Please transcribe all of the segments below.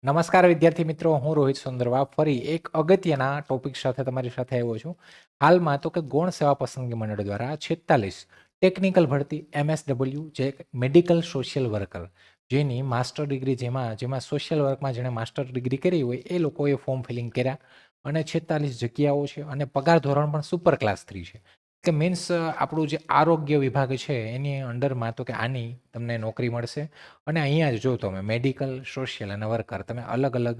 નમસ્કાર વિદ્યાર્થી મિત્રો, હું રોહિત સુંદરવા ફરી એક અગત્યના ટોપિક સાથે તમારી સાથે આવ્યો છું. હાલમાં તો કે ગૌણ સેવા પસંદગી મંડળ દ્વારા 46 ટેકનિકલ ભરતી MSW જે મેડિકલ સોશિયલ વર્કર જેની માસ્ટર ડિગ્રી જેમાં સોશિયલ વર્કમાં જેણે માસ્ટર ડિગ્રી કરી હોય એ લોકોએ ફોર્મ ફિલિંગ કર્યા અને 46 જગ્યાઓ છે અને પગાર ધોરણ પણ સુપર ક્લાસ 3 છે. કે મીન્સ આપણું જે આરોગ્ય વિભાગ છે એની અંડરમાં તો કે આની તમને નોકરી મળશે. અને અહીંયા જ જો તમે મેડિકલ, સોશિયલ અને વર્કર તમે અલગ-અલગ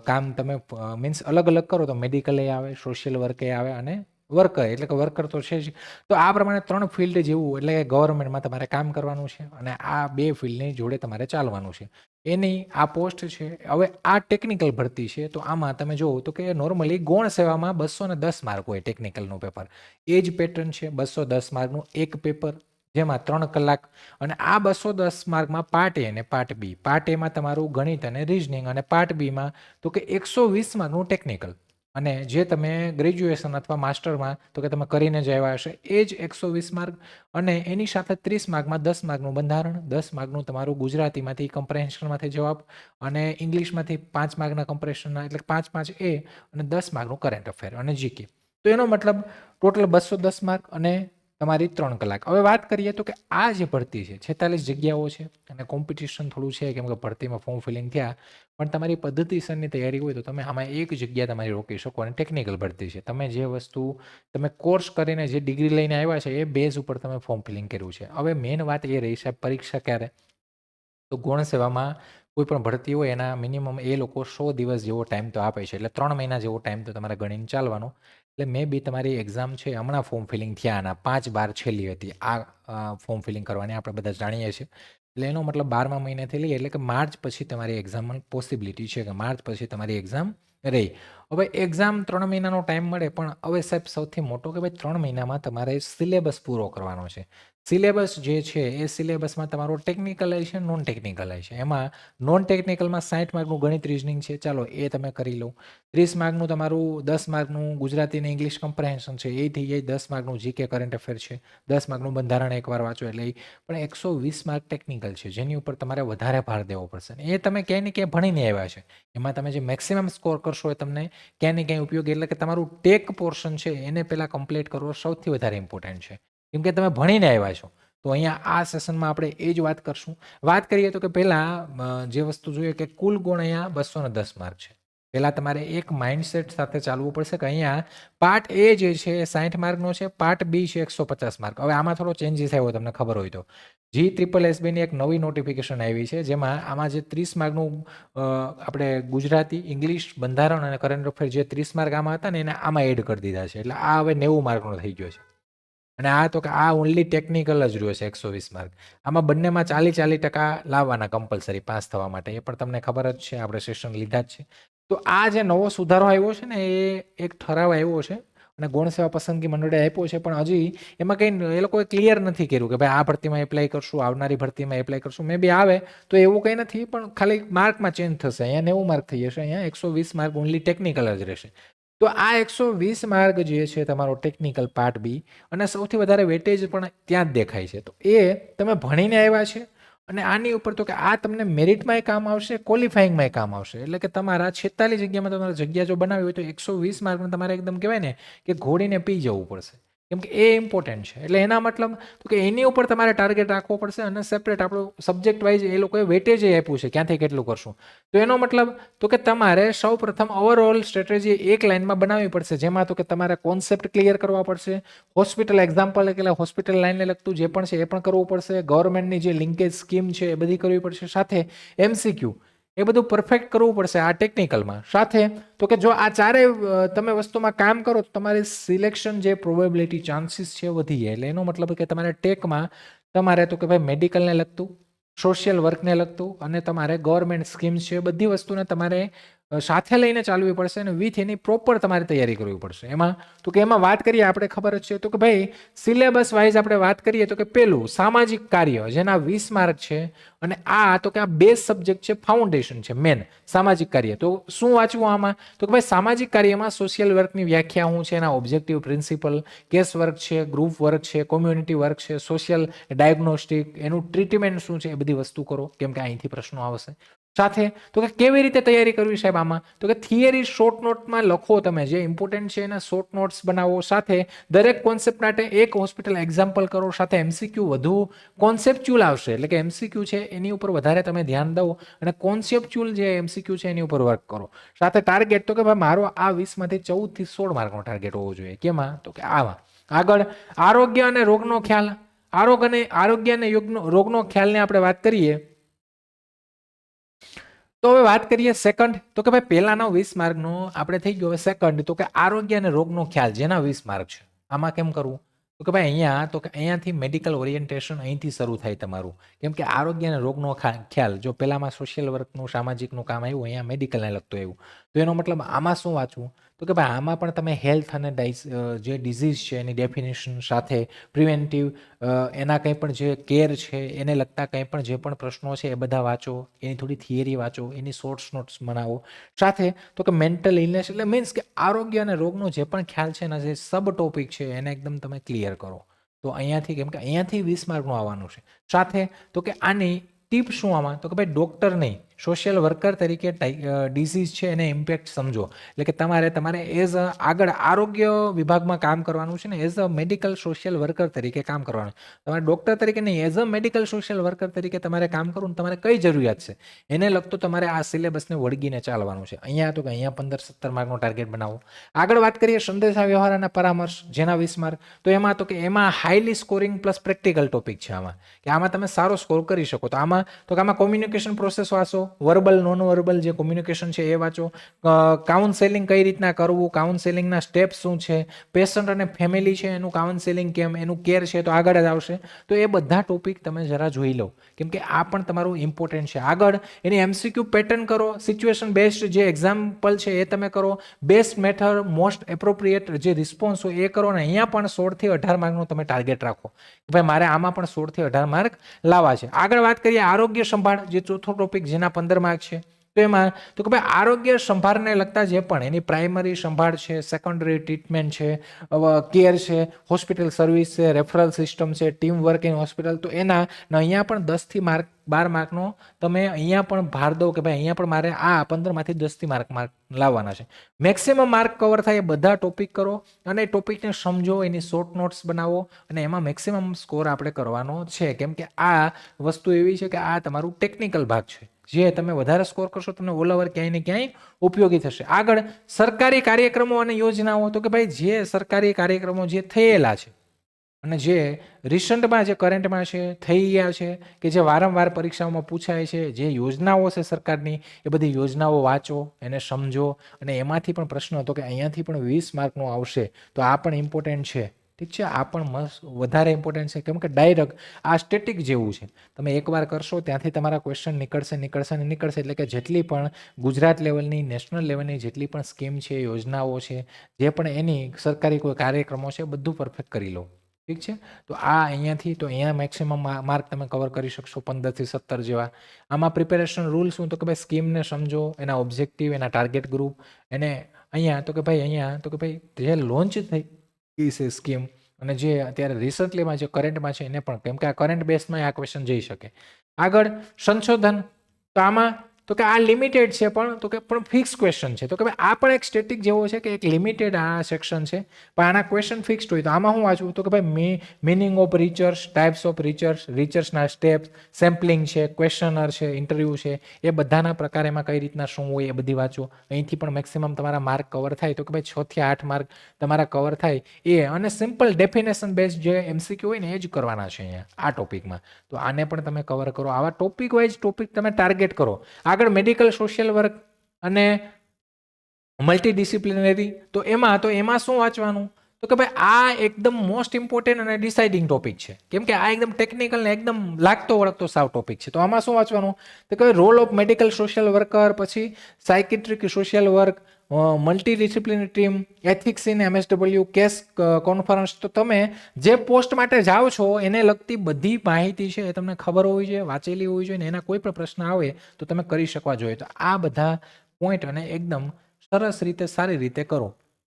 કામ તમે મીન્સ અલગ-અલગ કરો તો મેડિકલ એ આવે, સોશિયલ વર્ક એ આવે અને વર્કર એટલે કે વર્કર તો છે જ. તો આ પ્રમાણે 3 ફિલ્ડ જેવું એટલે કે ગવર્મેન્ટમાં તમારે કામ કરવાનું છે અને આ 2 ફિલ્ડની જોડે તમારે ચાલવાનું છે. એની આ પોસ્ટ છે. હવે આ ટેકનિકલ ભરતી છે તો આમાં તમે જોવો તો કે નોર્મલી ગૌણ સેવામાં 210 માર્ક હોય ટેકનિકલનું પેપર. એ જ પેટર્ન છે 210 માર્કનું એક પેપર જેમાં 3 કલાક અને આ 210 માર્કમાં પાર્ટ એ અને પાર્ટ બી. પાર્ટ એમાં તમારું ગણિત અને રીઝનિંગ અને પાર્ટ બીમાં તો કે 120 માર્કનું ટેકનિકલ. અને જે તમે ગ્રેજ્યુએશન અથવા માસ્ટરમાં તો કે તમે કરીને જ આવ્યા હશે એ જ 120 માર્ક અને એની સાથે 30 માર્કમાં 10 માર્કનું બંધારણ, 10 માર્કનું તમારું ગુજરાતીમાંથી કમ્પ્રેહેન્શનમાંથી જવાબ અને ઇંગ્લિશમાંથી 5 માર્કના કમ્પ્રેહેન્શનના એટલે 5-5 એ અને 10 માર્કનું કરંટ અફેર અને જીકે. તો એનો મતલબ ટોટલ 210 માર્ક અને તમારી 3 કલાક. હવે વાત કરીએ તો કે આ જે ભરતી છે 46 જગ્યાઓ છે અને કોમ્પિટિશન થોડું છે કેમ કે ભરતીમાં ફોર્મ ફિલિંગ થયા પણ તમારી પદ્ધતિસરની તૈયારી હોય તો તમે આમાં એક જગ્યા તમારી રોકી શકો અને ટેકનિકલ ભરતી છે. તમે જે વસ્તુ તમે કોર્સ કરીને જે ડિગ્રી લઈને આવ્યા છે એ બેઝ ઉપર તમે ફોર્મ ફિલિંગ કર્યું છે. હવે મેઇન વાત એ રહી સાહેબ પરીક્ષા ક્યારે? તો ગૌણ સેવામાં કોઈ પણ ભરતી હોય એના મિનિમમ એ લોકો 100 દિવસ જેવો ટાઈમ તો આપે છે. એટલે 3 મહિના જેવો ટાઈમ તો તમારે ગણીને ચાલવાનો. એટલે મે બી તમારી એક્ઝામ છે હમણાં ફોર્મ ફિલિંગ થયા અને 5/12 છેલ્લી હતી આ ફોર્મ ફિલિંગ કરવાની આપણે બધા જાણીએ છીએ. એટલે એનો મતલબ 12મા મહિનાથી લઈએ એટલે કે માર્ચ પછી તમારી એક્ઝામ પોસિબિલિટી છે કે માર્ચ પછી તમારી એક્ઝામ રહી. હવે એક્ઝામ 3 મહિનાનો ટાઈમ મળે પણ હવે સાહેબ સૌથી મોટો કે ભાઈ 3 મહિનામાં તમારે સિલેબસ પૂરો કરવાનો છે. સિલેબસ જે છે એ સિલેબસમાં તમારો ટેકનિકલ છે, નોન ટેકનિકલ છે. એમાં નોન ટેકનિકલમાં 60 માર્કનું ગણિત રીઝનિંગ છે. ચાલો એ તમે કરી લો. 30 માર્કનું તમારું 10 માર્કનું ગુજરાતી અને ઇંગ્લિશ કમ્પ્રેહેન્શન છે એ થઈ જાય. 10 માર્કનું જીકે કરંટ અફેર છે. 10 માર્કનું બંધારણ એકવાર વાંચો એટલે પણ 120 માર્ક ટેકનિકલ છે જેની ઉપર તમારે વધારે ભાર દેવો પડશે. એ તમે ક્યાંય ને ક્યાંય ભણીને આવ્યા છે. એમાં તમે જે મેક્સિમમ સ્કોર કરશો એ તમને ક્યાંય ને ક્યાંય ઉપયોગી એટલે કે તમારું ટેક પોર્શન છે એને પહેલાં કમ્પ્લીટ કરવો સૌથી વધારે ઇમ્પોર્ટન્ટ છે. કેમ કે તમે ભણીને આવ્યા છો. તો અહીંયા આ સેશનમાં આપણે એ જ વાત કરશું. વાત કરીએ તો કે પહેલાં જે વસ્તુ જોઈએ કે કુલ ગુણ અહીંયા 210 માર્ક છે. પહેલાં તમારે એક માઇન્ડસેટ સાથે ચાલવું પડશે કે અહીંયા પાર્ટ એ જે છે એ 60 માર્કનો છે, પાર્ટ બી છે 150 માર્ક. હવે આમાં થોડો ચેન્જીસ આવ્યો તમને ખબર હોય તો. GSSBની એક નવી નોટિફિકેશન આવી છે જેમાં આમાં જે 30 માર્કનું આપણે ગુજરાતી, ઇંગ્લિશ, બંધારણ અને કરંટ અફેર જે 30 માર્ક આમાં હતા ને એને આમાં એડ કરી દીધા છે. એટલે આ હવે 90 માર્કનો થઈ ગયો છે. અને આ તો કે આ ઓનલી ટેકનિકલ જ રહ્યો છે 120 માર્ક. આમાં બંનેમાં 40% લાવવાના કમ્પલસરી પાસ થવા માટે. એ પણ તમને ખબર જ છે, આપણે સેશન લીધા જ છે. તો આ જે નવો સુધારો આવ્યો છે ને એ એક ઠરાવ આવ્યો છે અને ગૌણ સેવા પસંદગી મંડળે આપ્યો છે પણ હજી એમાં કંઈ એ લોકોએ ક્લિયર નથી કર્યું કે ભાઈ આ ભરતીમાં એપ્લાય કરશું, આવનારી ભરતીમાં એપ્લાય કરશું. મે બી આવે તો એવું કંઈ નથી પણ ખાલી માર્કમાં ચેન્જ થશે. અહીંયા 90 માર્ક થઈ જશે, અહીંયા 120 માર્ક ઓનલી ટેકનિકલ જ રહેશે. તો આ 120 માર્ક જે છે તમારો ટેકનિકલ પાર્ટ બી અને સૌથી વધારે વેટેજ પણ ત્યાં જ દેખાય છે. તો એ તમે ભણીને આવ્યા છે અને આની ઉપર તો કે આ તમને મેરિટમાંય કામ આવશે, ક્વોલિફાઈંગમાંય કામ આવશે. એટલે કે તમારા 46 જગ્યામાં તમારે જગ્યા જો બનાવી હોય તો 120 માર્કમાં તમારે એકદમ કહેવાય ને કે ઘોડીને પી જવું પડશે. કેમ કે એ ઇમ્પોર્ટન્ટ છે. એટલે એના મતલબ તો કે એની ઉપર તમારે ટાર્ગેટ રાખવો પડશે અને સેપરેટ આપણું સબ્જેક્ટ વાઇઝ એ લોકોએ વેટેજ આપ્યું છે ક્યાંથી કેટલું કરશું. તો એનો મતલબ તો કે તમારે સૌપ્રથમ ઓવરઓલ સ્ટ્રેટેજી એક લાઇનમાં બનાવવી પડશે જેમાં તો કે તમારે કોન્સેપ્ટ ક્લિયર કરવા પડશે, હોસ્પિટલ એક્ઝામ્પલ એટલે હોસ્પિટલ લાઇનને લગતું જે પણ છે એ પણ કરવું પડશે, ગવર્મેન્ટની જે લિંકેજ સ્કીમ છે એ બધી કરવી પડશે, સાથે MCQ એ બધું પરફેક્ટ કરવું પડશે આ ટેકનિકલમાં. સાથે તો કે જો આ ચારેય તમે વસ્તુમાં કામ કરો તો તમારી સિલેક્શન જે પ્રોબેબિલિટી ચાન્સીસ છે વધી જાય. એટલે એનો મતલબ કે તમારે ટેકમાં તમારે તો કે ભાઈ મેડિકલને લગતું, સોશિયલ વર્કને લગતું અને તમારે ગવર્મેન્ટ સ્કીમ્સ છે બધી વસ્તુને તમારે સાથે લઈને ચાલવી પડશે અને વિથ એની પ્રોપર તમારે તૈયારી કરવી પડશે. એમાં તો કે એમાં વાત કરીએ આપણે ખબર જ છે તો કે ભાઈ સિલેબસ વાઇઝ આપણે વાત કરીએ તો કે પહેલું સામાજિક કાર્ય જેના 20 માર્ક છે અને આ તો કે આ બેઝ સબ્જેક્ટ છે, ફાઉન્ડેશન છે મેન સામાજિક કાર્ય. તો શું વાંચવું આમાં તો કે ભાઈ સામાજિક કાર્યમાં સોશિયલ વર્કની વ્યાખ્યા શું છે, એના ઓબ્જેક્ટિવ પ્રિન્સિપલ, કેસ વર્ક છે, ગ્રુપ વર્ક છે, કોમ્યુનિટી વર્ક છે, સોશિયલ ડાયગ્નોસ્ટિક, એનું ટ્રીટમેન્ટ શું છે એ બધી વસ્તુ કરો કેમ કે અહીંથી પ્રશ્નો આવશે. સાથે તો કે કેવી રીતે તૈયારી કરવી સાહેબ આમાં, તો કે થિયરી શોર્ટ નોટમાં લખો, તમે જે ઇમ્પોર્ટન્ટ છે એના શોર્ટ નોટ્સ બનાવો, સાથે દરેક કોન્સેપ્ટ માટે એક હોસ્પિટલ એક્ઝામ્પલ કરો, સાથે એમસીક્યુ વધુ કોન્સેપ્ચ્યુઅલ આવશે, એટલે કે એમસીક્યુ છે એની ઉપર વધારે તમે ધ્યાન દો અને કોન્સેપ્ચ્યુઅલ જે એમસીક્યુ છે એની ઉપર વર્ક કરો. સાથે ટાર્ગેટ તો કે ભાઈ મારો આ 20 માંથી 14 થી 16 માર્કનો ટાર્ગેટ હોવો જોઈએ. કેમાં, તો કે આમાં. આગળ આરોગ્ય અને રોગનો ખ્યાલ. આરોગ્ય અને રોગનો ખ્યાલને આપણે વાત કરીએ તો હવે વાત કરીએ સેકન્ડ, તો કે ભાઈ પહેલાનો 20 માર્કનો આપણે થઈ ગયો. હવે સેકન્ડ તો કે આરોગ્ય અને રોગનો ખ્યાલ, જેના 20 માર્ક છે. આમાં કેમ કરવું, તો કે ભાઈ અહીંયા તો કે અહીંયાથી મેડિકલ ઓરિએન્ટેશન અહીંથી શરૂ થાય તમારું. કેમ કે આરોગ્ય અને રોગનો ખ્યાલ, જો પહેલામાં સોશિયલ વર્કનું સામાજિકનું કામ આવ્યું, અહીંયા મેડિકલને લગતું આવ્યું, તો એનો મતલબ આમાં શું વાંચવું, તો કે ભાઈ આમાં પણ તમે હેલ્થ અને જે ડિઝીઝ છે એની ડેફિનેશન, સાથે પ્રિવેન્ટિવ એના કંઈ પણ જે કેર છે એને લગતા કંઈ પણ જે પણ પ્રશ્નો છે એ બધા વાંચો, એની થોડી થિયરી વાંચો, એની શોર્ટ્સ નોટ્સ બનાવો. સાથે તો કે મેન્ટલ ઇલનેસ, એટલે મીન્સ કે આરોગ્ય અને રોગનો જે પણ ખ્યાલ છે એના જે સબ ટોપિક છે એને એકદમ તમે ક્લિયર કરો. તો અહીંયાથી, કેમ કે અહીંયાથી 20 માર્કનું આવવાનું છે. સાથે તો કે આની ટીપ શું આમાં, તો કે ભાઈ ડૉક્ટર નહીં, સોશિયલ વર્કર તરીકે ડિઝીઝ છે એને ઇમ્પેક્ટ સમજો. એટલે કે તમારે એઝ આગળ આરોગ્ય વિભાગમાં કામ કરવાનું છે ને, as a medical social worker તરીકે કામ કરવાનું. તમારે ડૉક્ટર તરીકે નહીં, as a medical social worker તરીકે તમારે કામ કરવું. તમારે કઈ જરૂરિયાત છે એને લગતું તમારે આ સિલેબસને વળગીને ચાલવાનું છે. અહીંયા તો કે અહીંયા 15-17 માર્કનો ટાર્ગેટ બનાવો. આગળ વાત કરીએ સંદેશા વ્યવહાર અને પરામર્શ, જેના 20 માર્ક. તો એમાં તો કે એમાં highly scoring plus practical topic છે આમાં, કે આમાં તમે સારો સ્કોર કરી શકો. તો આમાં તો કે આમાં કોમ્યુનિકેશન પ્રોસેસ વાંચો, વર્બલ નોન વર્બલ જે કોમ્યુનિકેશન છે એ વાંચો, કાઉન્સેલિંગ કઈ રીતના કરવું, કાઉન્સેલિંગના સ્ટેપ્સ શું છે, પેશન્ટ અને ફેમિલી છે એનું કાઉન્સેલિંગ કેમ, એનું કેર છે તો આગળ જ આવશે. તો એ બધા ટોપિક તમે જરા જોઈ લો, કેમ કે આ પણ તમારું ઇમ્પોર્ટન્ટ છે. આગળ એની એમસીક્યુ પેટર્ન કરો, સિચ્યુએશન બેસ્ડ જે એક્ઝામ્પલ છે એ તમે કરો, બેસ્ટ મેથડ, મોસ્ટ એપ્રોપ્રિએટ જે રિસ્પોન્સ હોય એ કરો. ને અહીંયા પણ 16 થી 18 માર્કનું તમે ટાર્ગેટ રાખો, ભાઈ મારે આમાં પણ 16 થી 18 માર્ક લાવવા છે. આગળ વાત કરીએ આરોગ્ય સંભાળ, જે ચોથો ટોપિક, જેના 15 માર્ક છે. તો એમાં તો કે ભાઈ આરોગ્ય સંભાળને લગતા જે પણ એની પ્રાઇમરી સંભાળ છે, સેકન્ડરી ટ્રીટમેન્ટ છે, કેર છે, હોસ્પિટલ સર્વિસ છે, રેફરલ સિસ્ટમ છે, ટીમ વર્ક ઇન હોસ્પિટલ, તો એના અહીંયા પણ 10 થી 12 માર્કનો તમે અહીંયા પણ ભાર દો કે ભાઈ અહીંયા પણ મારે આ 15 માંથી 10 થી માર્ક લાવવાના છે. મેક્સિમમ માર્ક કવર થાય એ બધા ટોપિક કરો અને ટોપિકને સમજો, એની શોર્ટ નોટ્સ બનાવો અને એમાં મેક્સિમમ સ્કોર આપણે કરવાનો છે. કેમ કે આ વસ્તુ એવી છે કે આ તમારું ટેકનિકલ ભાગ છે, જે તમે વધારે સ્કોર કરશો તમને ઓલ ઓવર ક્યાંય ને ક્યાંય ઉપયોગી થશે. આગળ સરકારી કાર્યક્રમો અને યોજનાઓ, તો કે ભાઈ જે સરકારી કાર્યક્રમો જે થયેલા છે અને જે રિસન્ટમાં જે કરંટમાં છે, થઈ ગયા છે, કે જે વારંવાર પરીક્ષાઓમાં પૂછાય છે, જે યોજનાઓ છે સરકારની, એ બધી યોજનાઓ વાંચો, એને સમજો અને એમાંથી પણ પ્રશ્ન હતો કે અહીંયાથી પણ 20 માર્કનો આવશે. તો આ પણ ઇમ્પોર્ટન્ટ છે, ઠીક છે. આ પણ વધારે ઇમ્પોર્ટન્ટ છે, કેમ કે ડાયરેક્ટ આ સ્ટેટિક જેવું છે. તમે એકવાર કરશો ત્યાંથી તમારા ક્વેશ્ચન નીકળશે. એટલે કે જેટલી પણ ગુજરાત લેવલની, નેશનલ લેવલની જેટલી પણ સ્કીમ છે, યોજનાઓ છે, જે પણ એની સરકારી કોઈ કાર્યક્રમો છે, બધું પરફેક્ટ કરી લો, ઠીક છે. તો આ અહીંયાથી તો અહીંયા મેક્સિમમ માર્ક તમે કવર કરી શકશો 15 થી 17 જેવા. આમાં પ્રિપેરેશન રૂલ શું, તો કે ભાઈ સ્કીમને સમજો, એના ઓબ્જેક્ટિવ, એના ટાર્ગેટ ગ્રુપ, એને અહીંયા તો કે ભાઈ જે લોન્ચ થઈ છે સ્કીમ અને જે અત્યારે રિસન્ટલીમાં જે કરંટમાં છે એને પણ, કેમ કે આ કરંટ બેસમાં આ ક્વેશ્ચન જઈ શકે. આગળ સંશોધન, તો આમાં તો કે આ લિમિટેડ છે પણ તો કે પણ ફિક્સ ક્વેશ્ચન છે. તો કે ભાઈ આ પણ એક સ્ટેટિક જેવો છે કે એક લિમિટેડ આ સેક્શન છે, પણ આના ક્વેશ્ચન ફિક્સ્ડ હોય. તો આમાં શું વાંચવું, તો કે ભાઈ meaning of research, types of રિસર્ચના સ્ટેપ્સ, સેમ્પલિંગ છે, ક્વેશ્ચનર છે, ઇન્ટરવ્યૂ છે, એ બધાના પ્રકાર એમાં કઈ રીતના શું હોય એ બધી વાંચો. અહીંથી પણ મેક્સિમમ તમારા માર્ક કવર થાય. તો કે ભાઈ 6 થી 8 માર્ક તમારા કવર થાય એ, અને સિમ્પલ ડેફિનેશન બેઝ જે એમસીક્યુ હોય ને એ જ કરવાના છે અહીંયા આ ટોપિકમાં. તો આને પણ તમે કવર કરો. આવા ટોપિક વાઇઝ ટોપિક તમે ટાર્ગેટ કરો. આગળ મેડિકલ સોશિયલ વર્ક અને મલ્ટીડિસિપ્લિનરી, તો એમાં શું વાંચવાનું, તો કે ભાઈ આ એકદમ મોસ્ટ ઇમ્પોર્ટન્ટ અને ડિસાઇડિંગ ટોપિક છે. કેમ કે આ એકદમ ટેકનિકલ ને એકદમ લાગતો વળગતો સાવ ટોપિક છે. તો આમાં શું વાંચવાનું, તો કે role of medical social worker, પછી psychiatric social work, multidisciplinary team, ethics in MSW, case conference. તો તમે જે પોસ્ટ માટે જાઓ છો એને લગતી બધી માહિતી છે એ તમને ખબર હોવી જોઈએ, વાંચેલી હોવી જોઈએ, ને એના કોઈ પણ પ્રશ્ન આવે તો તમે કરી શકવા જોઈએ. તો આ બધા પોઈન્ટ અને એકદમ સરસ રીતે, સારી રીતે કરો,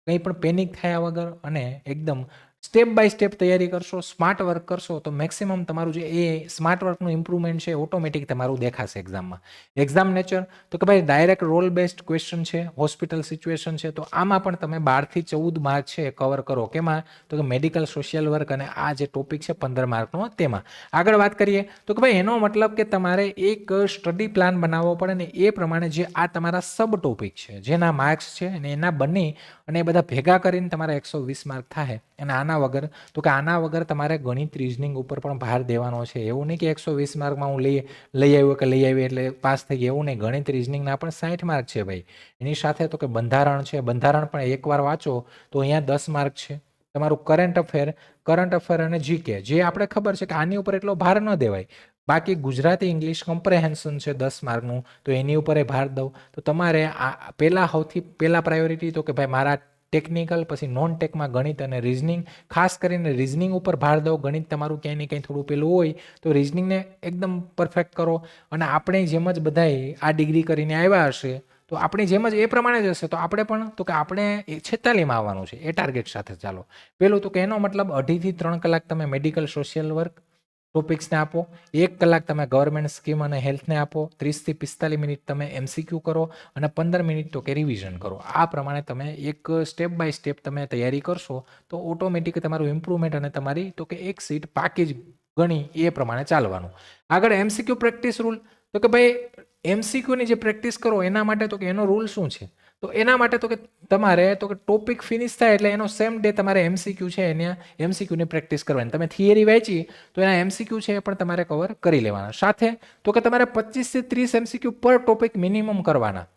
કંઈ પણ પેનિક થયા વગર અને એકદમ સ્ટેપ બાય સ્ટેપ તૈયારી કરશો, સ્માર્ટ વર્ક કરશો તો મેક્સિમમ તમારું જે એ સ્માર્ટ વર્કનું ઇમ્પ્રુવમેન્ટ છે ઓટોમેટિક તમારું દેખાશે એક્ઝામમાં. એક્ઝામ નેચર તો કે ભાઈ ડાયરેક્ટ રોલ બેસ્ડ ક્વેશ્ચન છે, હોસ્પિટલ સિચ્યુએશન છે, તો આમાં પણ તમે 12 થી 14 માર્ક છે કવર કરો. કેમાં? તો કે મેડિકલ સોશિયલ વર્ક અને આ જે ટોપિક છે 15 માર્કનો તેમાં. આગળ વાત કરીએ તો કે ભાઈ એનો મતલબ કે તમારે એક સ્ટડી પ્લાન બનાવવો પડે ને એ પ્રમાણે જે આ તમારા સબ ટોપિક છે જેના માર્ક્સ છે અને એના બની અને એ બધા ભેગા કરીને તમારા 120 માર્ક થાય. અને આના વગર તો કે આના વગર તમારે ગણિત રીઝનિંગ ઉપર પણ ભાર દેવાનો છે. એવું નહીં કે 120 માર્કમાં હું લઈ આવ્યો એટલે પાસ થઈ ગયો, એવું નહીં. ગણિત રીઝનિંગના પણ 60 માર્ક છે ભાઈ. એની સાથે તો કે બંધારણ છે, બંધારણ પણ એકવાર વાંચો તો અહીંયા 10 માર્ક છે. તમારું કરંટ અફેર અને જીકે જે આપણે ખબર છે કે આની ઉપર એટલો ભાર ન દેવાય. બાકી ગુજરાતી ઇંગ્લિશ કમ્પ્રેહેન્શન છે 10 માર્કનું, તો એની ઉપર ભાર દઉં તો તમારે સૌથી પહેલા પ્રાયોરિટી તો કે ભાઈ મારા ટેકનિકલ, પછી નોન ટેકમાં ગણિત અને રિઝનિંગ, ખાસ કરીને રિઝનિંગ ઉપર ભાર દો. ગણિત તમારું ક્યાંય ને ક્યાંય થોડું પેલું હોય તો રિઝનિંગને એકદમ પરફેક્ટ કરો. અને આપણે જેમ જ બધાએ આ ડિગ્રી કરીને આવ્યા હશે તો આપણી જેમ જ એ પ્રમાણે જ હશે તો આપણે પણ તો કે આપણે 46માં આવવાનું છે એ ટાર્ગેટ સાથે ચાલો. પેલું તો કે એનો મતલબ 2.5 થી 3 કલાક તમે મેડિકલ સોશિયલ વર્ક ટોપિક્સને આપો, 1 કલાક તમે ગવર્મેન્ટ સ્કીમ અને હેલ્થને આપો, 30 થી 45 મિનિટ તમે MCQ કરો અને 15 મિનિટ તો કે રિવિઝન કરો. આ પ્રમાણે તમે એક સ્ટેપ બાય સ્ટેપ તમે તૈયારી કરશો તો ઓટોમેટિક તમારું ઇમ્પ્રુવમેન્ટ અને તમારી તો કે એક સીટ પાકી જ ગણી એ પ્રમાણે ચાલવાનું. આગળ MCQ પ્રેક્ટિસ રૂલ તો કે ભાઈ MCQની જે પ્રેક્ટિસ કરો એના માટે તો કે એનો રૂલ શું છે? તો એના માટે તો કે તમારે તો કે ટોપિક ફિનિશ થાય એટલે એનો સેમ ડે તમારે MCQ છે એના MCQની પ્રેક્ટિસ કરવાની. તમે થિયરી વાંચી તો એના MCQ છે એ પણ તમારે કવર કરી લેવાના. સાથે તો કે તમારે 25 થી 30 MCQ પર ટોપિક મિનિમમ કરવાના.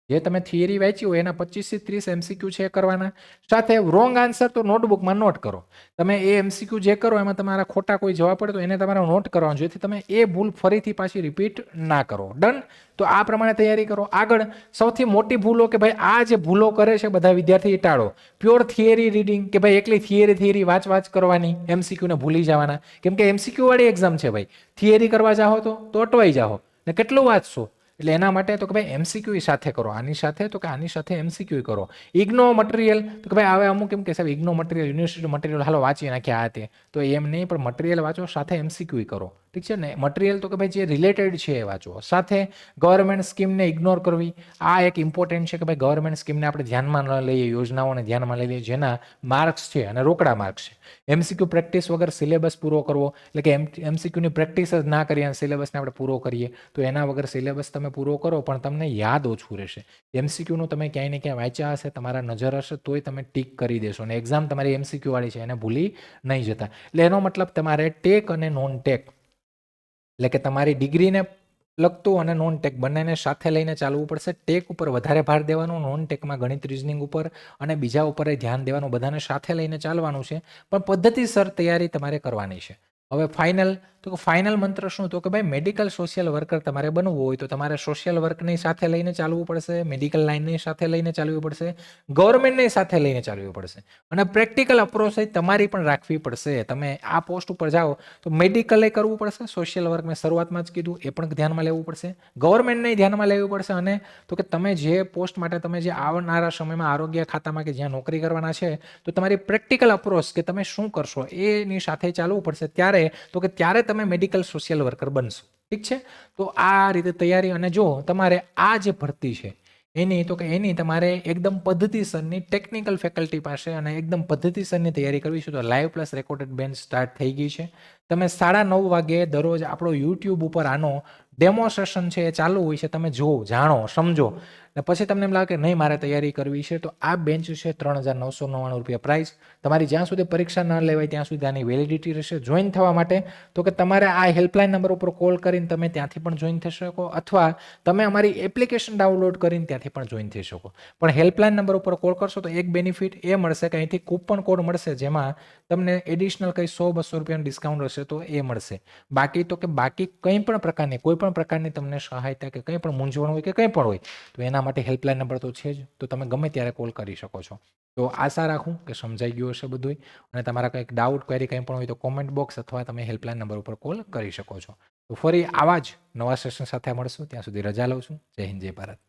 જે તમે થિયરી વાંચી હોય એના 25 થી 30 MCQ છે કરવાના. સાથે રોંગ આન્સર તો નોટબુકમાં નોટ કરો. તમે એ MCQ જે કરો એમાં તમારા ખોટા કોઈ જવાબ પડે તો એને તમારે નોટ કરવાનો, જેથી તમે એ ભૂલ ફરીથી પાછી રિપીટ ના કરો. ડન? તો આ પ્રમાણે તૈયારી કરો. આગળ સૌથી મોટી ભૂલો કે ભાઈ આ જે ભૂલો કરે છે બધા વિદ્યાર્થી ટાળો. પ્યોર થિયરી રીડિંગ કે ભાઈ એકલી થિયરી વાંચ કરવાની, MCQને ભૂલી જવાના. કેમ કે MCQ વાળી એક્ઝામ છે ભાઈ. થિયરી કરવા જાઓ તો અટવાઈ જાઓ ને કેટલું વાંચશો. એટલે એના માટે તો કે ભાઈ MCQ સાથે કરો. આની સાથે તો કે આની સાથે MCQ કરો. ઇગ્નો મટીરિયલ તો કે ભાઈ હવે અમુક એમ કે સાહેબ ઇગ્નો મટીરિયલ, યુનિવર્સિટી મટીરિયલ હાલો વાંચી નાખ્યા આ તે, તો એમ નહીં, પણ મટીરિયલ વાંચો સાથે MCQ કરો. ઠીક છે ને? મટીરિયલ તો કે ભાઈ જે રિલેટેડ છે એ વાંચો. સાથે ગવર્મેન્ટ સ્કીમને ઇગ્નોર કરવી આ એક ઇમ્પોર્ટન્ટ છે કે ભાઈ ગવર્મેન્ટ સ્કીમને આપણે ધ્યાનમાં ન લઈએ, યોજનાઓને ધ્યાનમાં લઈ લઈએ જેના માર્ક્સ છે અને રોકડા માર્ક્સ છે. MCQ પ્રેક્ટિસ વગર સિલેબસ પૂરો કરવો એટલે કે MCQની પ્રેક્ટિસ જ ના કરીએ અને સિલેબસને આપણે પૂરો કરીએ તો એના વગર સિલેબસ તમે પૂરો કરો પણ તમને યાદ ઓછું રહેશે. MCQનું તમે ક્યાંય ને ક્યાંય વાંચ્યા હશે, તમારા નજર હશે તોય તમે ટીક કરી દેશો અને એક્ઝામ તમારી MCQ વાળી છે એને ભૂલી નહીં જતા. એટલે એનો મતલબ તમારે ટેક અને નોન ટેક એટલે કે તમારી ડિગ્રીને લગતું અને નોન ટેક બંનેને સાથે લઈને ચાલવું પડશે. ટેક ઉપર વધારે ભાર દેવાનો, નોન ટેકમાં ગણિત રીઝનિંગ ઉપર અને બીજા ઉપર ધ્યાન દેવાનું, બધાને સાથે લઈને ચાલવાનું છે. પણ પદ્ધતિસર તૈયારી તમારે કરવાની છે. હવે ફાઇનલ મંત્ર શું? તો કે ભાઈ મેડિકલ સોશિયલ વર્કર તમારે બનવું હોય તો તમારે સોશિયલ વર્કની સાથે લઈને ચાલવું પડશે, મેડિકલ લાઇનની સાથે લઈને ચાલવું પડશે, ગવર્મેન્ટની સાથે લઈને ચાલવું પડશે અને પ્રેક્ટિકલ અપ્રોચ તમારી પણ રાખવી પડશે. તમે આ પોસ્ટ ઉપર જાઓ તો મેડિકલે કરવું પડશે, સોશિયલ વર્ક મેં શરૂઆતમાં જ કીધું એ પણ ધ્યાનમાં લેવું પડશે, ગવર્મેન્ટને ધ્યાનમાં લેવું પડશે અને તો કે તમે જે પોસ્ટ માટે તમે જે આવનારા સમયમાં આરોગ્ય ખાતામાં કે જ્યાં નોકરી કરવાના છે તો તમારી પ્રેક્ટિકલ અપ્રોચ કે તમે શું કરશો એની સાથે ચાલવું પડશે. ત્યારે તમે મેડિકલ સોશિયલ વર્કર બનશો. ઠીક છે? તો આ રીતે તૈયારી. અને જો તમારે આ જે ભરતી છે એની તમારે એકદમ પદ્ધતિસરની ટેકનિકલ ફેકલ્ટી પાસે અને એકદમ પદ્ધતિસરની તૈયારી કરવી છે તો live plus recorded bench start થઈ ગઈ છે. તમે 9:30 વાગે દરરોજ આપણો યુટ્યુબ ઉપર આનો ડેમોન્સ્ટ્રેશન છે એ ચાલુ હોય છે. તમે જુઓ, જાણો, સમજો અને પછી તમને એમ લાગે કે નહીં મારે તૈયારી કરવી છે તો આ બેન્ચ છે 3,999 પ્રાઇસ. તમારી જ્યાં સુધી પરીક્ષા ન લેવાય ત્યાં સુધી આની વેલિડિટી રહેશે. જોઈન થવા માટે તો કે તમારે આ હેલ્પલાઇન નંબર ઉપર કોલ કરીને તમે ત્યાંથી પણ જોઈન થઈ શકો અથવા તમે અમારી એપ્લિકેશન ડાઉનલોડ કરીને ત્યાંથી પણ જોઈન થઈ શકો. પણ હેલ્પલાઇન નંબર ઉપર કોલ કરશો તો એક બેનિફિટ એ મળશે કે અહીંથી કૂપન કોડ મળશે જેમાં તમને એડિશનલ કંઈ 100-200 રૂપિયાનું ડિસ્કાઉન્ટ હશે તો એ મળશે. બાકી કંઈ પણ પ્રકારની કોઈ પણ પ્રકારની તમને સહાયતા કે કંઈ પણ મૂંઝવણ હોય કે કંઈ પણ હોય તો એના માટે હેલ્પલાઇન નંબર તો છે જ, તો તમે ગમે ત્યારે કોલ કરી શકો છો. તો આશા રાખું કે સમજાઈ ગયું હશે બધું. અને તમારા કંઈક ડાઉટ ક્વેરી કંઈ પણ હોય તો કોમેન્ટ બોક્સ અથવા તમે હેલ્પલાઇન નંબર ઉપર કોલ કરી શકો છો. તો ફરી આવા જ નવા સેશન સાથે મળશું. ત્યાં સુધી રજા લઉં છું. જય હિન્દ, જય ભારત.